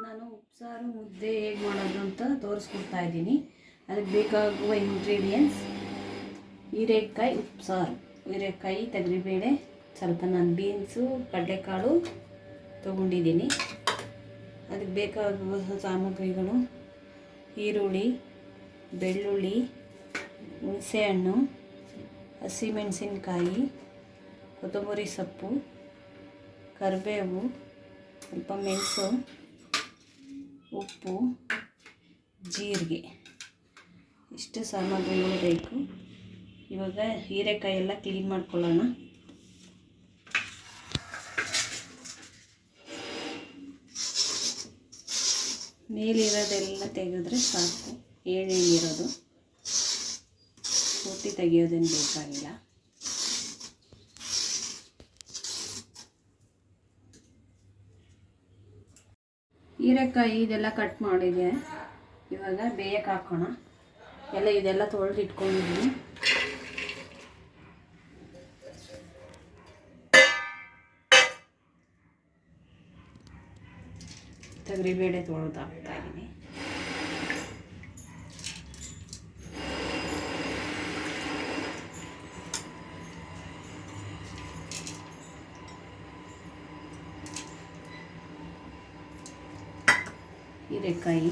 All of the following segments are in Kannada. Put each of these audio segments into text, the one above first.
ನಾನು ಉಪ್ಸಾರು ಮುದ್ದೆ ಹೇಗೆ ಮಾಡೋದು ಅಂತ ತೋರಿಸ್ಕೊಡ್ತಾ ಇದ್ದೀನಿ. ಅದಕ್ಕೆ ಬೇಕಾಗುವ ಇಂಗ್ರೀಡಿಯೆಂಟ್ಸ್: ಹೀರೆಕಾಯಿ ಉಪ್ಸಾರು, ಹೀರೆಕಾಯಿ, ತೊಗರಿಬೇಳೆ, ಸ್ವಲ್ಪ ನಾನು ಬೀನ್ಸು, ಕಡಲೆಕಾಳು ತೊಗೊಂಡಿದ್ದೀನಿ. ಅದಕ್ಕೆ ಬೇಕಾಗುವ ಸಾಮಗ್ರಿಗಳು: ಈರುಳ್ಳಿ, ಬೆಳ್ಳುಳ್ಳಿ, ಹುಣಸೆಹಣ್ಣು, ಹಸಿಮೆಣಸಿನ್ಕಾಯಿ, ಕೊತ್ತಂಬರಿ ಸೊಪ್ಪು, ಕರಿಬೇವು, ಸ್ವಲ್ಪ ಮೆಣಸು, ಉಪ್ಪು, ಜೀರಿಗೆ, ಇಷ್ಟು ಸಾಮಗ್ರಿಗಳು ಬೇಕು. ಇವಾಗ ಹೀರೆಕಾಯಿ ಎಲ್ಲ ಕ್ಲೀನ್ ಮಾಡ್ಕೊಳ್ಳೋಣ. ಮೇಲಿರೋದೆಲ್ಲ ತೆಗೆದ್ರೆ ಸಾಕು, ಏನೇನಿರೋದು ಪೂರ್ತಿ ತೆಗೆಯೋದೇನು ಬೇಕಾಗಿಲ್ಲ. ಹೀರೆಕಾಯಿ ಇದೆಲ್ಲ ಕಟ್ ಮಾಡಿದೆ. ಇವಾಗ ಬೇಯಕ್ಕೆ ಹಾಕೋಣ. ಇದೆಲ್ಲ ತೊಳೆದು ಇಟ್ಕೊಂಡಿದ್ದೀನಿ. ತೊಗರಿಬೇಳೆ ತೊಳೆದು ಹಾಕ್ತಾ ಇದ್ದೀನಿ. ಹೀರೆಕಾಯಿ,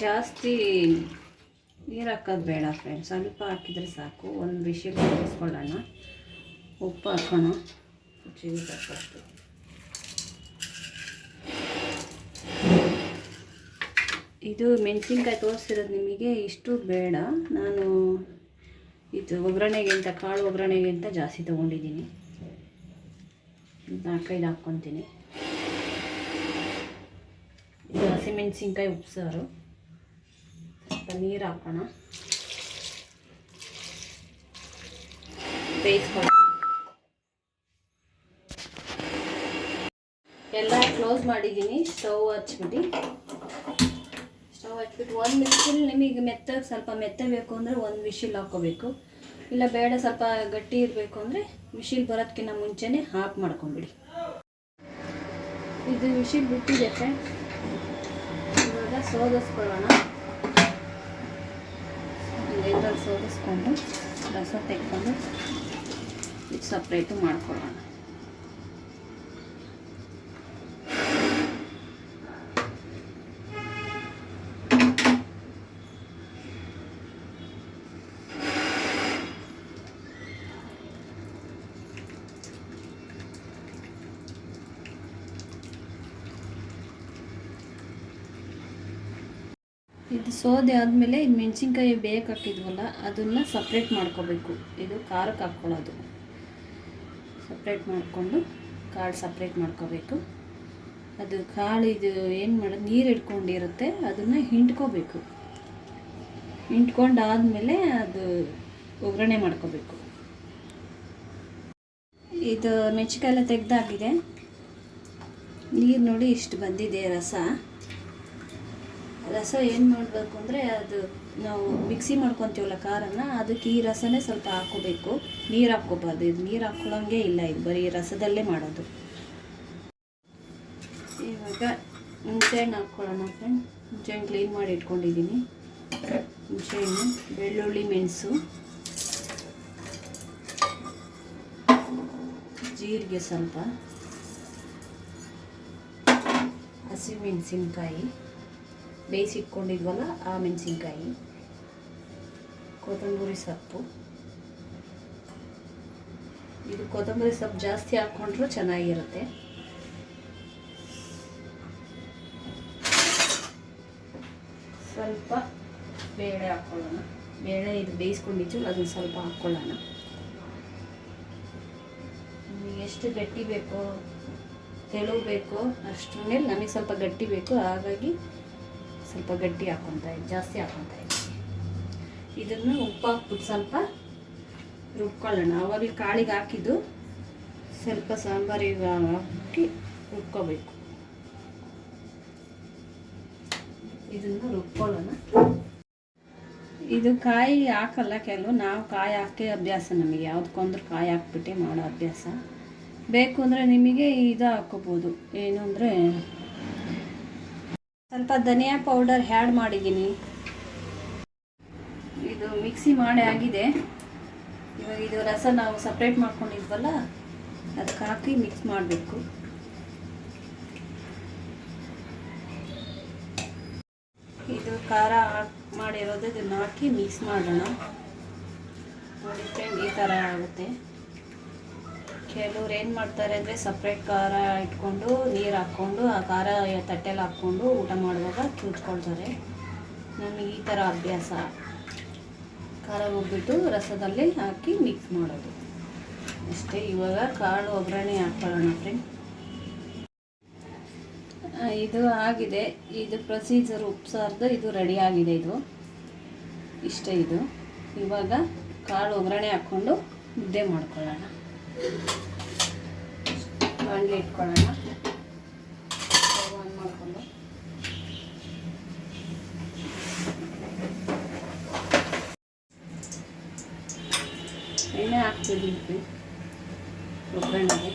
ಜಾಸ್ತಿ ನೀರು ಹಾಕೋದು ಬೇಡ ಫ್ರೆಂಡ್ಸ್, ಸ್ವಲ್ಪ ಹಾಕಿದರೆ ಸಾಕು. ಒಂದು ವಿಷಲ್ ಬೇಯಿಸ್ಕೊಳ್ಳೋಣ. ಉಪ್ಪು ಹಾಕೋಣ ರುಚಿಗೆ ತಕ್ಕಷ್ಟು. ಇದು ಮೆಣಸಿನ್ಕಾಯಿ ತೋರಿಸಿರೋದು ನಿಮಗೆ ಇಷ್ಟು ಬೇಡ. ನಾನು ಇದು ಒಗ್ಗರಣೆಗೆ ಅಂತ, ಕಾಳು ಒಗ್ಗರಣೆಗೆ ಅಂತ ಜಾಸ್ತಿ ತೊಗೊಂಡಿದ್ದೀನಿ. 4-5 ಹಾಕ್ಕೊತೀನಿ. ಇದು ಹಸಿಮೆಣಸಿನ್ಕಾಯಿ ಉಪ್ಸಾರು. ಸ್ವಲ್ಪ ನೀರು ಹಾಕೋಣ, ಬೇಯಿಸ್ಕೊಳ್ಳೋಣ. ಎಲ್ಲ ಕ್ಲೋಸ್ ಮಾಡಿದ್ದೀನಿ. ಸ್ಟವ್ ಹಚ್ಬಿಟ್ಟು ಒಂದು ವಿಶಿಲ್, ನಿಮಗೆ ಮೆತ್ತಗೆ ಸ್ವಲ್ಪ ಮೆತ್ತಗೆ ಬೇಕು ಅಂದರೆ ಒಂದು ವಿಶಿಲ್ ಹಾಕ್ಕೋಬೇಕು. ಇಲ್ಲ ಬೇಡ ಸ್ವಲ್ಪ ಗಟ್ಟಿ ಇರಬೇಕು ಅಂದರೆ ವಿಶಿಲ್ ಬರೋದಕ್ಕಿಂತ ಮುಂಚೆನೇ ಆಫ್ ಮಾಡ್ಕೊಂಬಿಡಿ. ಇದು ವಿಶಿಲ್ ಬಿಟ್ಟಿದೆ ಫ್ರೆಂಡ್ಸ್. ಇವಾಗ ಸೋದಿಸ್ಕೊಳ್ಳೋಣ. ಇದರಲ್ಲಿ ಸೋದಿಸ್ಕೊಂಡು ರಸ ತೆಕ್ಕೊಂಡು ಇದು ಸಪ್ರೇಟು ಮಾಡ್ಕೊಳ್ಳೋಣ. ಇದು ಸೋದೆ ಆದಮೇಲೆ ಇದು ಮೆಣಸಿನ್ಕಾಯಿ ಬೇಯಕ್ಕೆ ಹಾಕಿದ್ವಲ್ಲ ಅದನ್ನು ಸಪ್ರೇಟ್ ಮಾಡ್ಕೋಬೇಕು. ಇದು ಖಾರಕ್ಕೆ ಹಾಕ್ಕೊಳ್ಳೋದು. ಸಪ್ರೇಟ್ ಮಾಡಿಕೊಂಡು ಕಾಳು ಸಪ್ರೇಟ್ ಮಾಡ್ಕೋಬೇಕು. ಅದು ಕಾಳು ಇದು ಏನು ಮಾಡೋದು, ನೀರು ಹಿಡ್ಕೊಂಡಿರುತ್ತೆ, ಅದನ್ನು ಹಿಂಡ್ಕೋಬೇಕು. ಹಿಂಡ್ಕೊಂಡಾದಮೇಲೆ ಅದು ಒಗ್ಗರಣೆ ಮಾಡ್ಕೋಬೇಕು. ಇದು ಮೆಣಸಿನ್ಕಾಯಿ ಎಲ್ಲ ತೆಗೆದಾಗಿದೆ. ನೀರು ನೋಡಿ ಇಷ್ಟು ಬಂದಿದೆ. ರಸ ಏನು ಮಾಡಬೇಕು ಅಂದರೆ, ಅದು ನಾವು ಮಿಕ್ಸಿ ಮಾಡ್ಕೊತೀವಲ್ಲ ಖಾರನ, ಅದಕ್ಕೆ ಈ ರಸನೇ ಸ್ವಲ್ಪ ಹಾಕ್ಕೋಬೇಕು. ನೀರು ಹಾಕ್ಕೋಬಾರ್ದು. ಇದು ನೀರು ಹಾಕ್ಕೊಳ್ಳೋಂಗೆ ಇಲ್ಲ, ಇದು ಬರೀ ರಸದಲ್ಲೇ ಮಾಡೋದು. ಇವಾಗ ಹುಣಸೆಹಣ್ಣು ಹಾಕ್ಕೊಳ್ಳೋಣ ಫ್ರೆಂಡ್. ಹುಣಸೆಹಣ್ಣು ಕ್ಲೀನ್ ಮಾಡಿ ಇಟ್ಕೊಂಡಿದ್ದೀನಿ. ಹುಣಸೆಹಣ್ಣು, ಬೆಳ್ಳುಳ್ಳಿ, ಮೆಣಸು, ಜೀರಿಗೆ, ಸ್ವಲ್ಪ ಹಸಿಮೆಣಸಿನ್ಕಾಯಿ, ಬೇಯಿಸಿಟ್ಕೊಂಡಿದ್ವಲ್ಲ ಆ ಮೆಣಸಿನ್ಕಾಯಿ, ಕೊತ್ತಂಬರಿ ಸೊಪ್ಪು. ಇದು ಕೊತ್ತಂಬರಿ ಸೊಪ್ಪು ಜಾಸ್ತಿ ಹಾಕ್ಕೊಂಡ್ರೂ ಚೆನ್ನಾಗಿರುತ್ತೆ. ಸ್ವಲ್ಪ ಬೇಳೆ ಹಾಕ್ಕೊಳ್ಳೋಣ. ಬೇಳೆ ಇದು ಬೇಯಿಸ್ಕೊಂಡಿದ್ದು ಅದನ್ನು ಸ್ವಲ್ಪ ಹಾಕ್ಕೊಳ್ಳೋಣ. ನಿಮಗೆ ಎಷ್ಟು ಗಟ್ಟಿ ಬೇಕೋ, ತೆಳು ಬೇಕೋ ಅಷ್ಟರ ಮೇಲೆ. ನಮಗೆ ಸ್ವಲ್ಪ ಗಟ್ಟಿ ಬೇಕು, ಹಾಗಾಗಿ ಸ್ವಲ್ಪ ಗಟ್ಟಿ ಜಾಸ್ತಿ ಹಾಕ್ಕೊತಾ ಇದ್ದೀನಿ. ಇದನ್ನು ಉಪ್ಪು ಹಾಕ್ಬಿಟ್ಟು ಸ್ವಲ್ಪ ರುಬ್ಕೊಳ್ಳೋಣ. ಆವಾಗಲೇ ಕಾಳಿಗೆ ಹಾಕಿದ್ದು ಸ್ವಲ್ಪ ಸಾಂಬಾರಿಗೆ ಹಾಕಿ ರುಬ್ಕೋಬೇಕು. ಇದನ್ನು ರುಬ್ಕೊಳ್ಳೋಣ. ಇದು ಕಾಯಿ ಹಾಕಲ್ಲ ಕೆಲವು, ನಾವು ಕಾಯಿ ಹಾಕೇ ಅಭ್ಯಾಸ, ನಮಗೆ ಯಾವುದಕ್ಕೊಂದ್ರೆ ಕಾಯಿ ಹಾಕ್ಬಿಟ್ಟೆ ಮಾಡೋ ಅಭ್ಯಾಸ. ಬೇಕು ಅಂದರೆ ನಿಮಗೆ ಇದು ಹಾಕ್ಕೋಬೋದು, ಏನು ಅಂದರೆ ಸ್ವಲ್ಪ ಧನಿಯಾ ಪೌಡರ್ ಆ್ಯಡ್ ಮಾಡಿದ್ದೀನಿ. ಇದು ಮಿಕ್ಸಿ ಮಾಡಿ ಆಗಿದೆ. ಇವಾಗ ಇದು ರಸ ನಾವು ಸಪ್ರೇಟ್ ಮಾಡ್ಕೊಂಡಿದ್ವಲ್ಲ ಅದಕ್ಕೆ ಹಾಕಿ ಮಿಕ್ಸ್ ಮಾಡಬೇಕು. ಇದು ಖಾರ ಮಾಡಿರೋದು ಇದನ್ನು ಹಾಕಿ ಮಿಕ್ಸ್ ಮಾಡೋಣ. ನೋಡಿ ಫ್ರೆಂಡ್, ಈ ಥರ ಆಗುತ್ತೆ. ಕೆಲವ್ರು ಏನು ಮಾಡ್ತಾರೆ ಅಂದರೆ ಸಪ್ರೇಟ್ ಖಾರ ಇಟ್ಕೊಂಡು ನೀರು ಹಾಕ್ಕೊಂಡು ಆ ಖಾರ ತಟ್ಟೆಲಿ ಹಾಕ್ಕೊಂಡು ಊಟ ಮಾಡುವಾಗ ಚೂಚ್ಕೊಳ್ತಾರೆ. ನಮಗೆ ಈ ಥರ ಅಭ್ಯಾಸ. ಖಾರ ಹೋಗ್ಬಿಟ್ಟು ರಸದಲ್ಲಿ ಹಾಕಿ ಮಿಕ್ಸ್ ಮಾಡೋದು ಅಷ್ಟೇ. ಇವಾಗ ಕಾಳು ಒಗ್ಗರಣೆ ಹಾಕ್ಕೊಳ್ಳೋಣ ಫ್ರೆಂಡ್. ಇದು ಆಗಿದೆ. ಇದು ಪ್ರೊಸೀಜರ್ ಉಪ್ಸಾರ್ದು ಇದು ರೆಡಿ ಆಗಿದೆ. ಇದು ಇಷ್ಟೇ. ಇದು ಇವಾಗ ಕಾಳು ಒಗ್ಗರಣೆ ಹಾಕ್ಕೊಂಡು ಮುದ್ದೆ ಮಾಡ್ಕೊಳ್ಳೋಣ. ಬಾಣಲೆ ಇಟ್ಕೊಳ್ಳೋಣ. ಆನ್ ಮಾಡಿಕೊಂಡು ಎಣ್ಣೆ ಹಾಕ್ತಿದ್ದೀವಿ ಒಗ್ಗರಣೆಗೆ.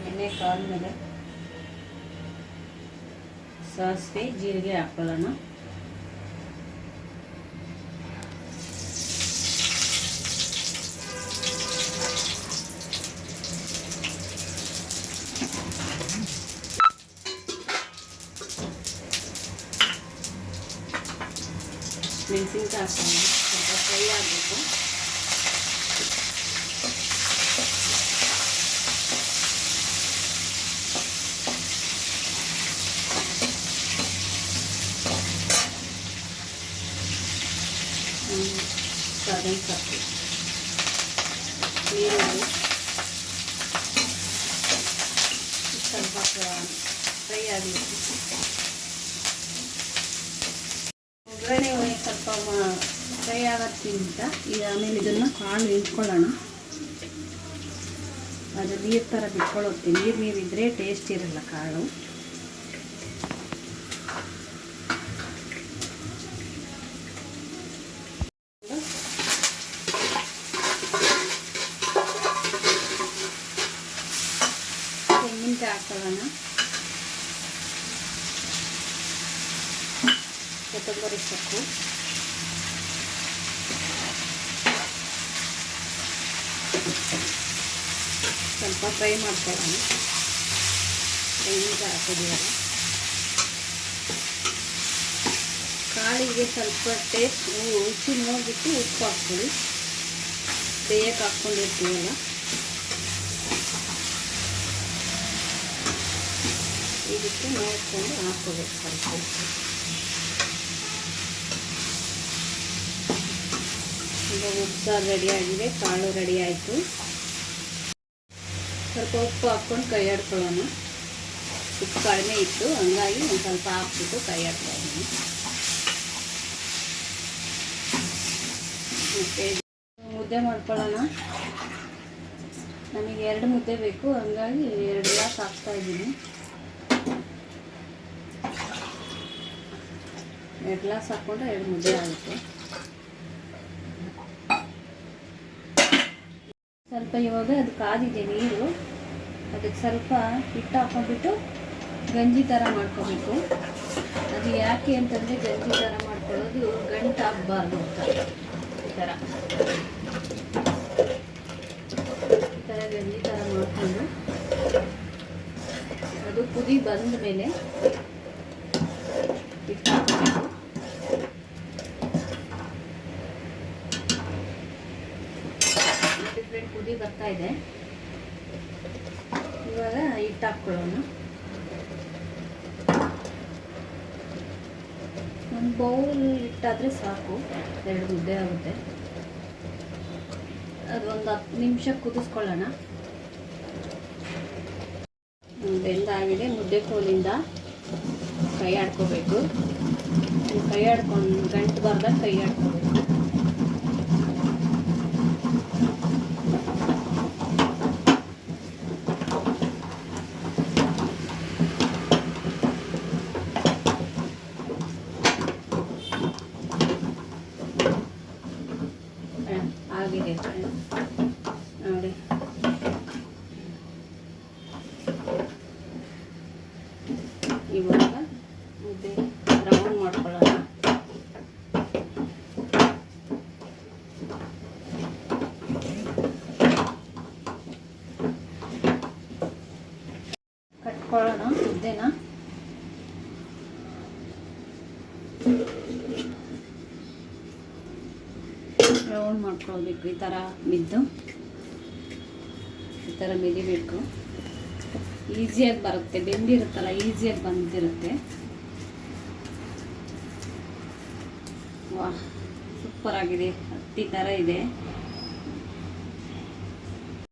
ಎಣ್ಣೆ ಕಾದ್ಮೇಲೆ ಸಾಸಿವೆ ಜೀರಿಗೆ ಹಾಕೊಳ್ಳೋಣ. ಮೆಣಸಿನ್ಕಾಯಿ ಹಾಕೋಣ. ಸ್ವಲ್ಪ ಫ್ರೈ ಆಗಬೇಕು. ಕರ್ಬೇವು ಸೊಪ್ಪು, ಈರುಳ್ಳಿ ಸ್ವಲ್ಪ ಫ್ರೈ ಆಗಬೇಕು. ಒಗ್ಗರಣೆ ಸ್ವಲ್ಪ ಫ್ರೈ ಆಗೋದ್ಕಿಂತ ಈಗ ಆಮೇಲೆ ಇದನ್ನು ಕಾಳು ಇಟ್ಕೊಳ್ಳೋಣ. ಅದು ನೀರು ಥರ ಬಿಟ್ಕೊಳ್ಳುತ್ತೆ. ನೀರಿದ್ದರೆ ಟೇಸ್ಟ್ ಇರಲ್ಲ ಕಾಳು. ತೆಂಗಿನಕಾಯಿ ಹಾಕೊಳ್ಳೋಣ. ಕೊತ್ತಂಬರಿ ಸೊಪ್ಪು, ಸ್ವಲ್ಪ ಫ್ರೈ ಮಾಡ್ಕೊಳ್ಳೋಣ. ತೆಂಗಿನಕಾಯಿ ಹಾಕಿದ್ದೀವಲ್ಲ, ಕಾಳಿಗೆ ಸ್ವಲ್ಪ ಟೇಸ್ಟ್ ರುಚಿ ನೋಡಿಬಿಟ್ಟು ಉಪ್ಪು ಹಾಕ್ಕೊಳ್ಳಿ. ಬೇಯಕ್ಕೆ ಹಾಕ್ಕೊಂಡಿರ್ತೀವಲ್ಲ, ಇದಕ್ಕೆ ನೋಡಿಕೊಂಡು ಹಾಕ್ಕೋಬೇಕು ಸ್ವಲ್ಪ ಉಪ್ಪು. ಈಗ ಉಪ್ಸಾರು ರೆಡಿ ಆಗಿದೆ, ಕಾಳು ರೆಡಿ ಆಯಿತು. ಸ್ವಲ್ಪ ಉಪ್ಪು ಹಾಕ್ಕೊಂಡು ಕೈ ಆಡ್ಕೊಳ್ಳೋಣ. ಉಪ್ಪು ಕಡಿಮೆ ಇತ್ತು, ಹಂಗಾಗಿ ಒಂದು ಸ್ವಲ್ಪ ಹಾಕ್ಬಿಟ್ಟು ಕೈ ಆಡ್ಕೊಳ್ಳೋಣ. ಮತ್ತು ಮುದ್ದೆ ಮಾಡ್ಕೊಳ್ಳೋಣ. ನಮಗೆ 2 ಮುದ್ದೆ ಬೇಕು, ಹಂಗಾಗಿ 2 ಗ್ಲಾಸ್ ಹಾಕ್ತಾಯಿದ್ದೀನಿ. 2 ಗ್ಲಾಸ್ ಹಾಕ್ಕೊಂಡ್ರೆ 2 ಮುದ್ದೆ ಆಗುತ್ತೆ. ಸ್ವಲ್ಪ ಇವಾಗ ಅದು ಕಾದಿದೆ ನೀರು, ಅದಕ್ಕೆ ಸ್ವಲ್ಪ ಹಿಟ್ಟು ಹಾಕ್ಕೊಂಡ್ಬಿಟ್ಟು ಗಂಜಿ ಥರ ಮಾಡ್ಕೋಬೇಕು. ಅದು ಯಾಕೆ ಅಂತಂದರೆ ಗಂಜಿ ಥರ ಮಾಡ್ಕೊಳ್ಳೋದು ಗಂಟು ಆಗಬಾರ್ದು ಅಂತ. ಈ ಥರ ಗಂಜಿ ಥರ ಮಾಡಿಕೊಂಡು ಅದು ಕುದಿ ಬಂದ ಮೇಲೆ ಹಿಟ್ಟು ಹಾಕಬೇಕು. ಡಿಫ್ರೆಂಟ್ ಕುದಿ ಬರ್ತಾ ಇದೆ. ಇವಾಗ ಹಿಟ್ಟು ಹಾಕ್ಕೊಳ್ಳೋಣ. ಒಂದು ಬೌಲ್ ಹಿಟ್ಟಾದರೆ ಸಾಕು, 2 ಮುದ್ದೆ ಆಗುತ್ತೆ. ಅದೊಂದು 10 ನಿಮಿಷ ಕುದಿಸ್ಕೊಳ್ಳೋಣ. ಬೆಂದಾಗಿದೆ. ಮುದ್ದೆ ಕೋಲಿಂದ ಕೈ ಆಡ್ಕೋಬೇಕು. ಕೈ ಆಡ್ಕೊಂಡು ಗಂಟು ಬರ್ದಾಗ ಕೈ ಆಡ್ಕೋಬೇಕು. ಮುದ್ದೆ ರೌಂಡ್ ಮಾಡ್ಕೊಳ್ಳೋಣ. ಕಟ್ಕೊಳ್ಳೋಣ ಮುದ್ದೆನ. ರೌಂಡ್ ಮಾಡ್ಕೊಳ್ಬೇಕು. ಈ ಥರ ಮಿದ್ದು ಈ ಥರ ಮಿದಿಬೇಕು. ಈಸಿಯಾಗಿ ಬರುತ್ತೆ, ಬೆಂದಿರುತ್ತಲ್ಲ ಈಸಿಯಾಗಿ ಬಂದಿರುತ್ತೆ. ವಾಹ್, ಸೂಪರ್ ಆಗಿದೆ. ಹತ್ತಿ ಥರ ಇದೆ.